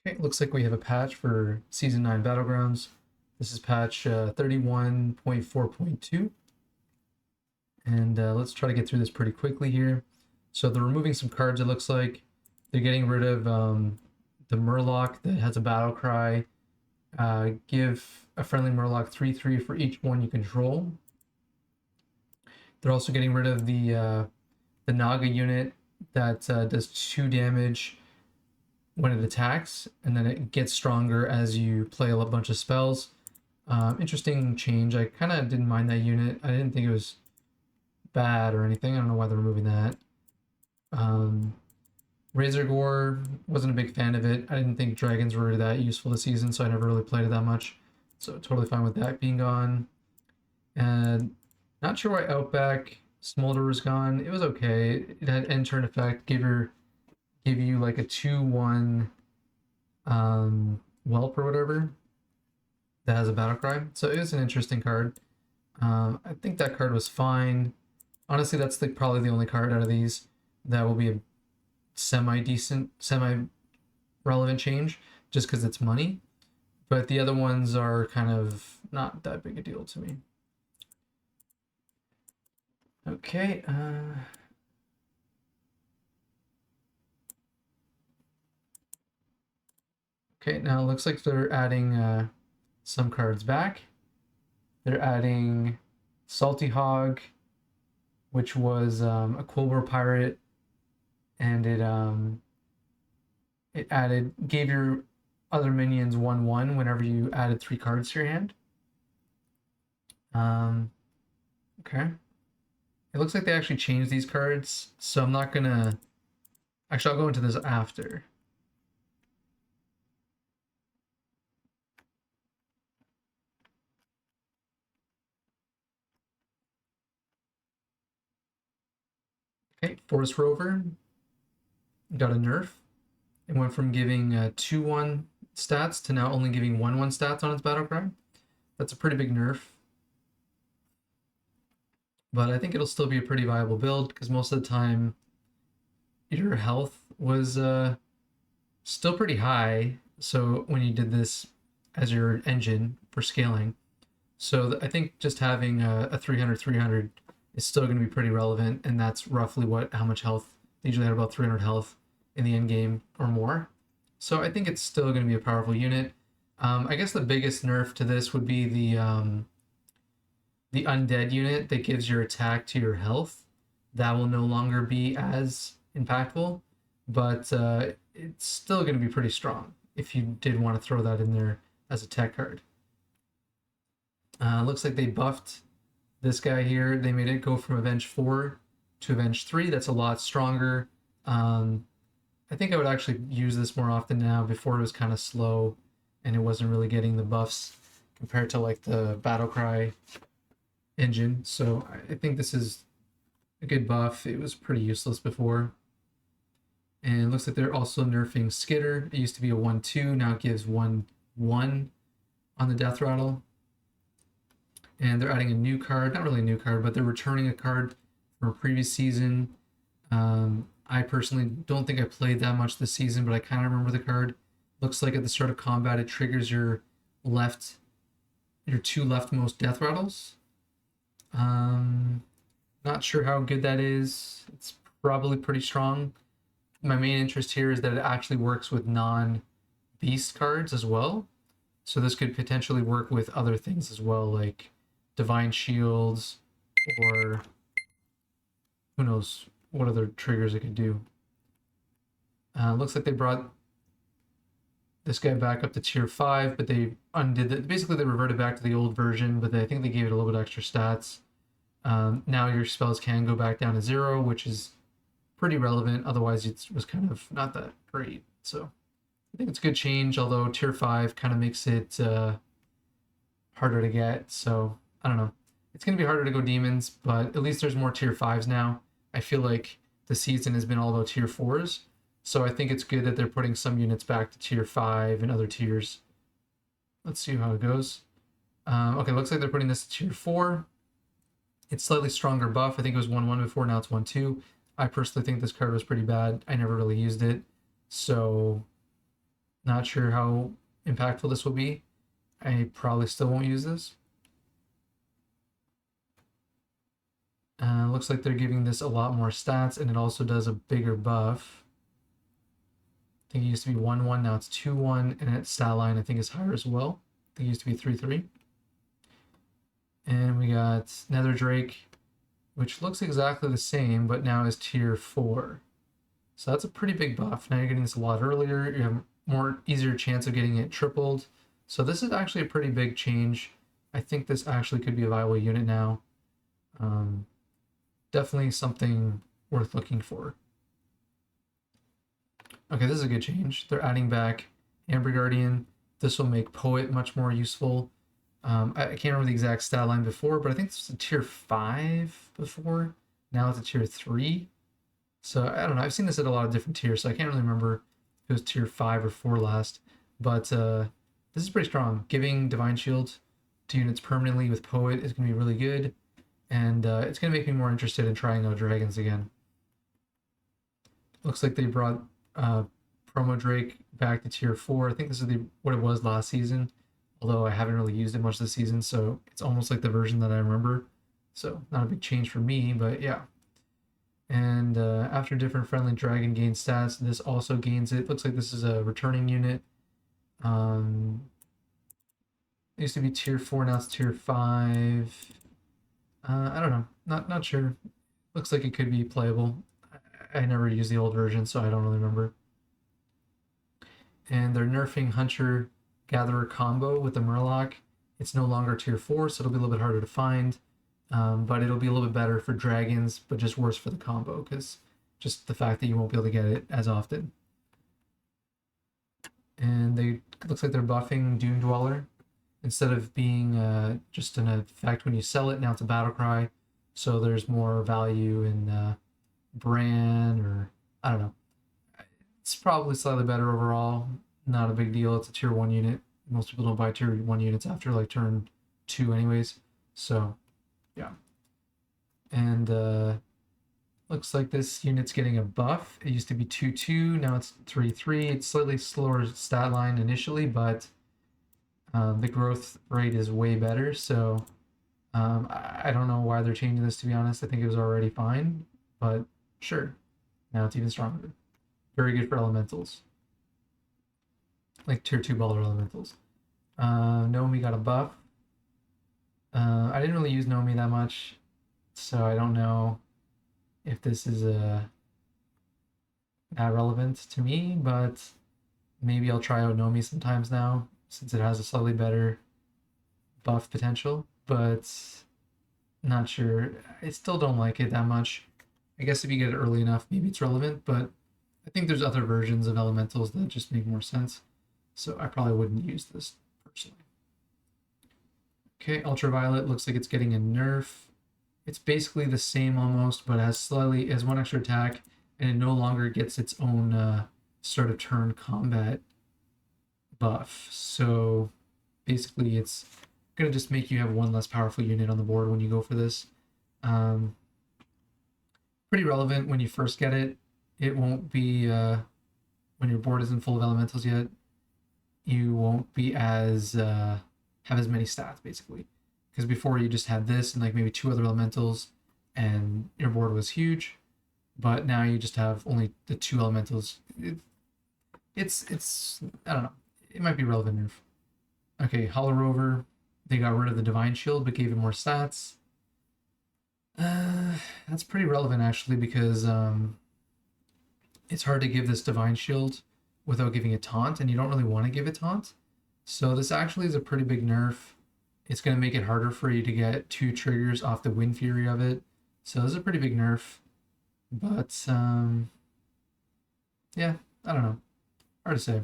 Okay, looks like we have a patch for Season 9 Battlegrounds. This is patch 31.4.2. And let's try to get through this pretty quickly here. So they're removing some cards, it looks like. They're getting rid of the Murloc that has a battle cry. Give a friendly Murloc 3/3 for each one you control. They're also getting rid of the Naga unit that does 2 damage when it attacks, and then it gets stronger as you play a bunch of spells. Interesting change. I kind of didn't mind that unit. I didn't think it was bad or anything. I don't know why they're removing that. Razor Gore, wasn't a big fan of it. I didn't think dragons were that useful this season, so I never really played it that much. So totally fine with that being gone. And not sure why Outback Smolder was gone. It was okay. It had end turn effect, give you like a 2/1 whelp or whatever that has a battle cry. So it was an interesting card. I think that card was fine. Honestly, that's probably the only card out of these that will be a semi-decent, semi-relevant change, just because it's money. But the other ones are kind of not that big a deal to me. Okay. Okay, now it looks like they're adding some cards back. They're adding Salty Hog, which was a Cold War pirate, and it gave your other minions 1/1 whenever you added 3 cards to your hand. Okay. It looks like they actually changed these cards, so I'm not gonna. Actually, I'll go into this after. Okay, Forest Rover got a nerf. It went from giving 2/1 stats to now only giving 1/1 stats on its battle cry. That's a pretty big nerf. But I think it'll still be a pretty viable build because most of the time your health was still pretty high. So when you did this as your engine for scaling, so I think just having a 300 is still going to be pretty relevant, and that's roughly how much health. They usually have about 300 health in the end game or more. So I think it's still going to be a powerful unit. I guess the biggest nerf to this would be the undead unit that gives your attack to your health. That will no longer be as impactful, but it's still going to be pretty strong if you did want to throw that in there as a tech card. Looks like they buffed this guy here. They made it go from Avenge 4 to Avenge 3. That's a lot stronger. I think I would actually use this more often now. Before it was kind of slow and it wasn't really getting the buffs compared to like the Battlecry engine. So I think this is a good buff. It was pretty useless before. And it looks like they're also nerfing Skitter. It used to be a 1/2, now it gives 1/1 on the death rattle. And they're adding a new card, not really a new card, but they're returning a card from a previous season. I personally don't think I played that much this season, but I kind of remember the card. Looks like at the start of combat, it triggers your 2 leftmost death rattles. Not sure how good that is. It's probably pretty strong. My main interest here is that it actually works with non-beast cards as well. So this could potentially work with other things as well, like Divine Shields, or who knows what other triggers it could do. Looks like they brought this guy back up to tier 5, but they undid it. Basically, they reverted back to the old version, but I think they gave it a little bit extra stats. Now your spells can go back down to 0, which is pretty relevant. Otherwise, it was kind of not that great. So I think it's a good change, although tier 5 kind of makes it harder to get. So I don't know. It's going to be harder to go demons, but at least there's more tier 5s now. I feel like the season has been all about tier 4s. So I think it's good that they're putting some units back to tier 5 and other tiers. Let's see how it goes. Okay, looks like they're putting this to tier 4. It's slightly stronger buff. I think it was 1/1 before, now it's 1/2. I personally think this card was pretty bad. I never really used it. So Not sure how impactful this will be. I probably still won't use this. Looks like they're giving this a lot more stats, and it also does a bigger buff. I think it used to be 1-1, now it's 2-1, and its stat line I think is higher as well. I think it used to be 3-3. And we got Nether Drake, which looks exactly the same, but now is tier 4. So that's a pretty big buff. Now you're getting this a lot earlier. You have more easier chance of getting it tripled. So this is actually a pretty big change. I think this actually could be a viable unit now. Definitely something worth looking for. Okay, this is a good change. They're adding back Amber Guardian. This will make Poet much more useful. I can't remember the exact stat line before, but I think it's a tier 5 before. Now it's a tier 3. So I don't know. I've seen this at a lot of different tiers, so I can't really remember if it was tier 5 or 4 last. But this is pretty strong. Giving Divine Shield to units permanently with Poet is going to be really good. And it's going to make me more interested in trying out Dragons again. Looks like they brought Promo Drake back to tier 4. I think this is what it was last season, although I haven't really used it much this season, so it's almost like the version that I remember. So not a big change for me, but yeah. And after different friendly dragon gains stats, this also gains it. Looks like this is a returning unit. It used to be tier 4, now it's tier 5. I don't know. Not sure. Looks like it could be playable. I never used the old version, so I don't really remember. And they're nerfing Hunter Gatherer combo with the Murloc. It's no longer tier 4, so it'll be a little bit harder to find. But it'll be a little bit better for dragons, but just worse for the combo, because just the fact that you won't be able to get it as often. And looks like they're buffing Doom Dweller. Instead of being just an effect when you sell it, now it's a battle cry. So there's more value in Bran, or I don't know. It's probably slightly better overall. Not a big deal. It's a tier 1 unit. Most people don't buy tier 1 units after like turn 2 anyways. So yeah. And looks like this unit's getting a buff. It used to be 2-2, now it's 3-3. It's slightly slower stat line initially, but the growth rate is way better. So I don't know why they're changing this, to be honest. I think it was already fine, but sure. Now it's even stronger. Very good for elementals. Like tier 2 baller elementals. Nomi got a buff. I didn't really use Nomi that much, so I don't know if this is that relevant to me, but maybe I'll try out Nomi sometimes now, since it has a slightly better buff potential, but not sure. I still don't like it that much. I guess if you get it early enough, maybe it's relevant, but I think there's other versions of elementals that just make more sense, so I probably wouldn't use this personally. Okay, Ultraviolet looks like it's getting a nerf. It's basically the same almost, but has one extra attack, and it no longer gets its own start of turn combat buff. So basically it's gonna just make you have one less powerful unit on the board when you go for this. Pretty relevant when you first get it. It won't be when your board isn't full of elementals yet. You won't be as have as many stats basically, because before you just had this and like maybe 2 other elementals, and your board was huge. But now you just have only the 2 elementals. It's I don't know. It might be relevant nerf. Okay, Hollow Rover. They got rid of the Divine Shield but gave it more stats. That's pretty relevant actually, because it's hard to give this Divine Shield without giving it Taunt, and you don't really want to give it Taunt. So this actually is a pretty big nerf. It's going to make it harder for you to get 2 triggers off the Wind Fury of it. So this is a pretty big nerf. But yeah, I don't know. Hard to say.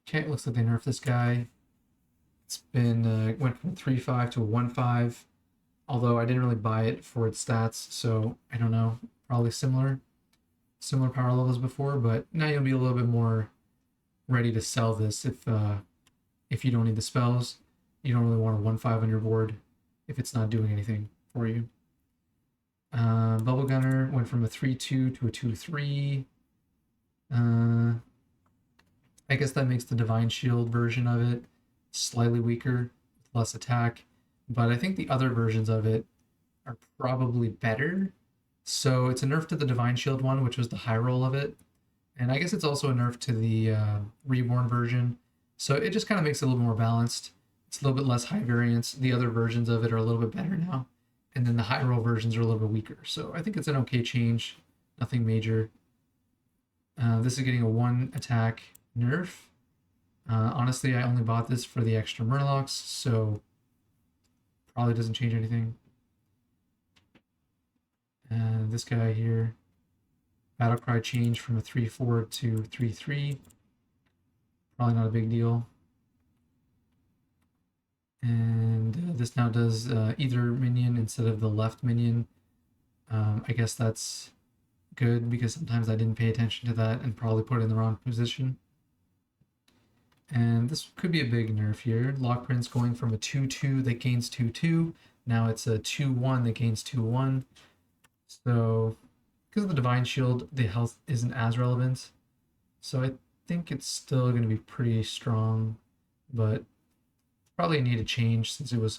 Okay, it looks like they nerfed this guy. It's been went from 3-5 to 1-5. Although I didn't really buy it for its stats, so I don't know. Probably similar power levels before, but now you'll be a little bit more ready to sell this if you don't need the spells. You don't really want a 1-5 on your board if it's not doing anything for you. Bubble Gunner went went from a 3/2 to a 2/3. I guess that makes the Divine Shield version of it slightly weaker, with less attack. But I think the other versions of it are probably better. So it's a nerf to the Divine Shield one, which was the high roll of it. And I guess it's also a nerf to the Reborn version. So it just kind of makes it a little more balanced. It's a little bit less high variance. The other versions of it are a little bit better now. And then the high roll versions are a little bit weaker. So I think it's an okay change. Nothing major. This is getting a 1 attack nerf. Honestly, I only bought this for the extra Murlocs, so probably doesn't change anything. This guy here, Battlecry changed from a 3/4 to 3/3. Probably not a big deal. And this now does either minion instead of the left minion. I guess that's good because sometimes I didn't pay attention to that and probably put it in the wrong position. And this could be a big nerf here. Lock Prince going from a 2/2 that gains 2/2. Now it's a 2/1 that gains 2/1. So because of the Divine Shield, the health isn't as relevant. So I think it's still going to be pretty strong, but probably need a change since it was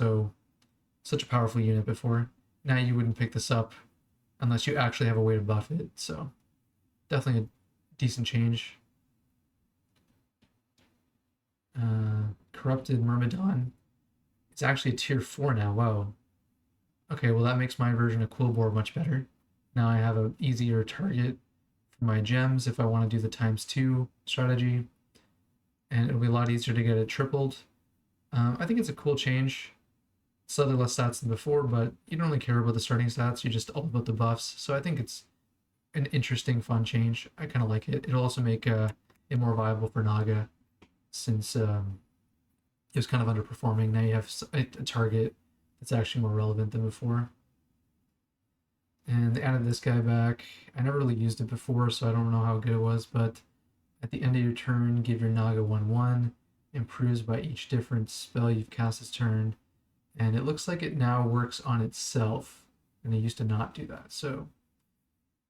such a powerful unit before. Now you wouldn't pick this up unless you actually have a way to buff it. So definitely a decent change. Corrupted Myrmidon. It's actually a tier 4 now. Wow. Okay, well that makes my version of Quillbore much better. Now I have an easier target for my gems if I want to do the ×2 strategy. And it'll be a lot easier to get it tripled. I think it's a cool change. Slightly less stats than before, but you don't really care about the starting stats. You're just all about the buffs. So I think it's an interesting, fun change. I kind of like it. It'll also make it more viable for Naga since it was kind of underperforming. Now you have a target that's actually more relevant than before. And they added this guy back. I never really used it before, so I don't know how good it was, but at the end of your turn, give your Naga 1/1. Improves by each different spell you've cast this turn. And it looks like it now works on itself, and it used to not do that. So,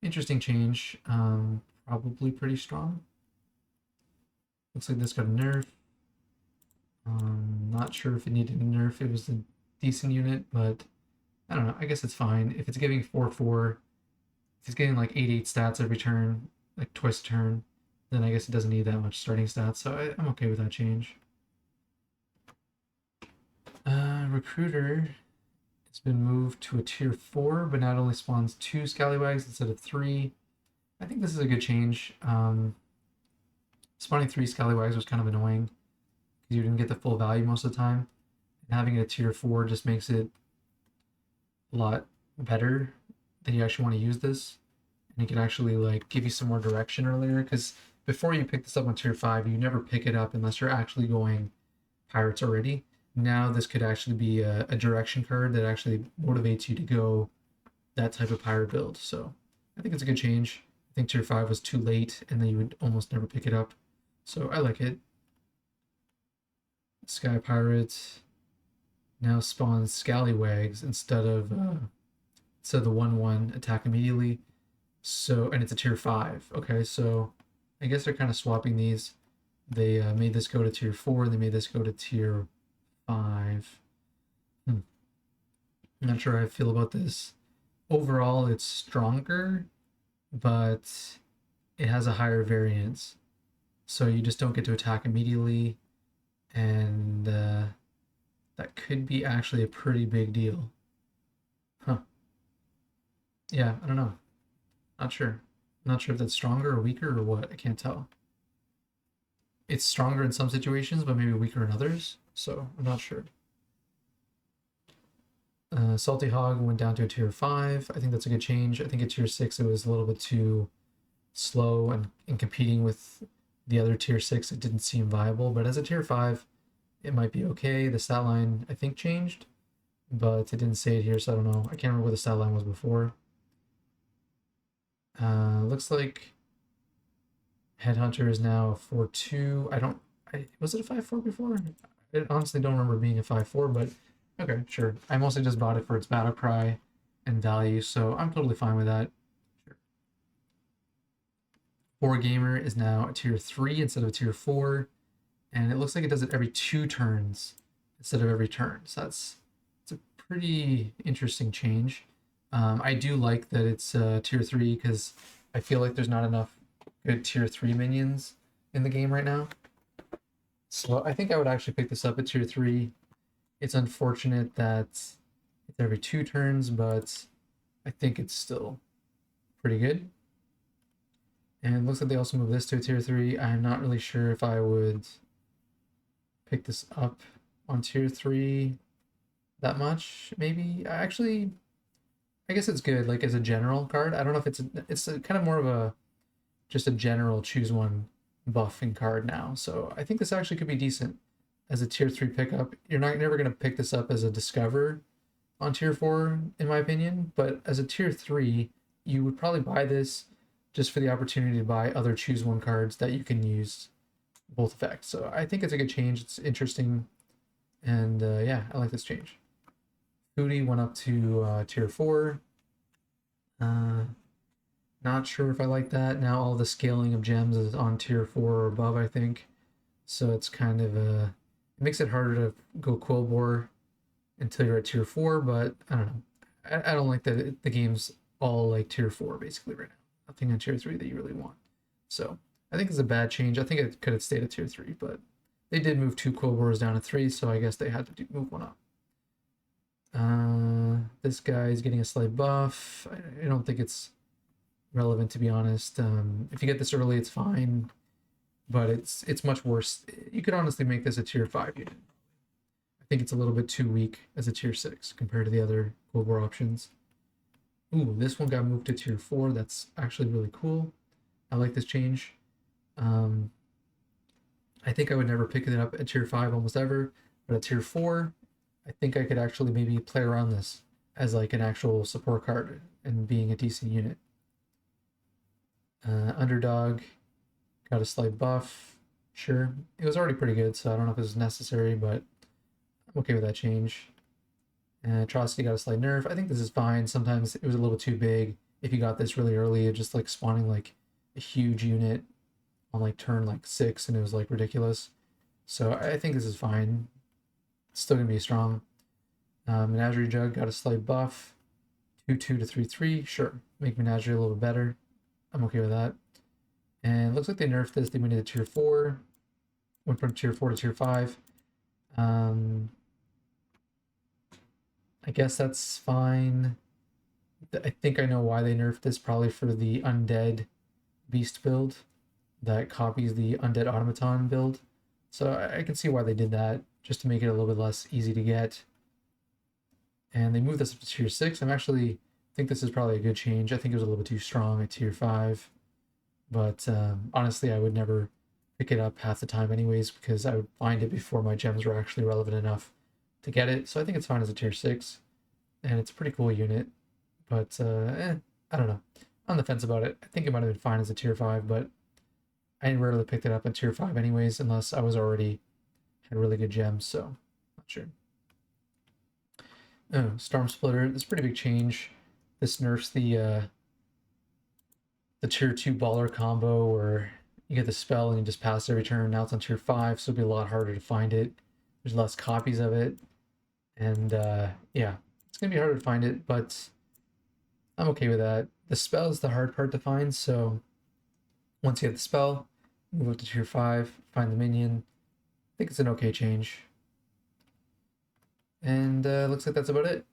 interesting change. Probably pretty strong. Looks like this got a nerf. Not sure if it needed a nerf. It was a decent unit, but I don't know. I guess it's fine. If it's giving 4/4, if it's getting like 8/8 stats every turn, like twice a turn, then I guess it doesn't need that much starting stats. So I'm okay with that change. Recruiter has been moved to a tier 4, but now it only spawns 2 Scallywags instead of 3. I think this is a good change. Spawning 3 Scallywags was kind of annoying because you didn't get the full value most of the time. And having a tier 4 just makes it a lot better that you actually want to use this. And it can actually like give you some more direction earlier, because before you pick this up on tier 5, you never pick it up unless you're actually going pirates already. Now this could actually be a direction card that actually motivates you to go that type of pirate build. So I think it's a good change. I think tier 5 was too late and then you would almost never pick it up. So I like it. Sky Pirates now spawns Scallywags instead of the 1/1 attack immediately. So, and it's a tier 5. Okay, so I guess they're kind of swapping these. They made this go to tier 4 and they made this go to tier 5. I'm not sure how I feel about this. Overall, it's stronger, but it has a higher variance. So you just don't get to attack immediately, and that could be actually a pretty big deal. Huh. Yeah, I don't know. Not sure. Not sure if that's stronger or weaker or what. I can't tell. It's stronger in some situations, but maybe weaker in others. So I'm not sure. Salty Hog went down to a tier 5. I think that's a good change. I think at tier 6 it was a little bit too slow, and in competing with the other tier 6 it didn't seem viable. But as a tier 5, it might be okay. The stat line I think changed, but it didn't say it here, so I don't know. I can't remember what the stat line was before. Looks like Headhunter is now a 4/2. Was it a 5/4 before? I honestly don't remember being a 5/4, but okay, sure. I mostly just bought it for its battle cry and value, so I'm totally fine with that. Sure. Poor Gamer is now a tier 3 instead of a tier 4. And it looks like it does it every 2 turns instead of every turn. So it's a pretty interesting change. I do like that it's tier 3 because I feel like there's not enough good tier 3 minions in the game right now. So I think I would actually pick this up at tier 3. It's unfortunate that it's every 2 turns, but I think it's still pretty good. And it looks like they also moved this to a tier 3. I'm not really sure if I would pick this up on tier 3 that much, maybe. Actually, I guess it's good, like as a general card. I don't know if it's kind of more of just a general choose one buffing card now. So I think this actually could be decent as a tier 3 pickup. You're never going to pick this up as a discover on tier 4, in my opinion, but as a tier 3, you would probably buy this just for the opportunity to buy other choose one cards that you can use both effects. So I think it's a good change. It's interesting. And yeah, I like this change. Foodie went up to tier 4. Not sure if I like that. Now all the scaling of gems is on tier 4 or above, I think. So it's kind of it makes it harder to go Quill Bore until you're at tier 4, but I don't know. I don't like that the game's all like tier 4 basically right now. Nothing on tier 3 that you really want. So I think it's a bad change. I think it could have stayed at tier 3, but they did move 2 Quill Bores down to 3, so I guess they had to move one up. This guy is getting a slight buff. I don't think it's relevant, to be honest. If you get this early, it's fine, but it's much worse. You could honestly make this a tier 5 unit. I think it's a little bit too weak as a tier 6 compared to the other Quill Bore options. Ooh, this one got moved to tier 4. That's actually really cool. I like this change. I think I would never pick it up at tier 5 almost ever, but at tier 4, I think I could actually maybe play around this as like an actual support card and being a decent unit. Underdog got a slight buff. Sure. It was already pretty good, so I don't know if it was necessary, but I'm okay with that change. Atrocity got a slight nerf. I think this is fine. Sometimes it was a little too big. If you got this really early, it just like spawning like a huge unit on like turn like 6, and it was like ridiculous. So I think this is fine. It's still gonna be strong. Menagerie Jug got a slight buff. 2-2 to 3-3. Sure. Make Menagerie a little better. I'm okay with that. And it looks like they nerfed this. They went into tier 4. Went from tier 4 to tier 5. I guess that's fine. I think I know why they nerfed this. Probably for the undead beast build that copies the undead automaton build. So I can see why they did that, just to make it a little bit less easy to get. And they moved this up to tier 6. I think this is probably a good change. I think it was a little bit too strong at tier 5. But honestly, I would never pick it up half the time anyways, because I would find it before my gems were actually relevant enough to get it. So I think it's fine as a tier 6. And it's a pretty cool unit. But I don't know. I'm on the fence about it. I think it might have been fine as a tier 5, but I rarely picked it up at tier 5 anyways, unless I was already had really good gems, so not sure. Oh, Storm Splitter. This is a pretty big change. This nerfs the tier 2 baller combo where you get the spell and you just pass every turn. Now it's on tier 5, so it'll be a lot harder to find it. There's less copies of it. And yeah, it's going to be harder to find it, but I'm okay with that. The spell is the hard part to find, so once you have the spell, move up to tier 5, find the minion. I think it's an okay change. And looks like that's about it.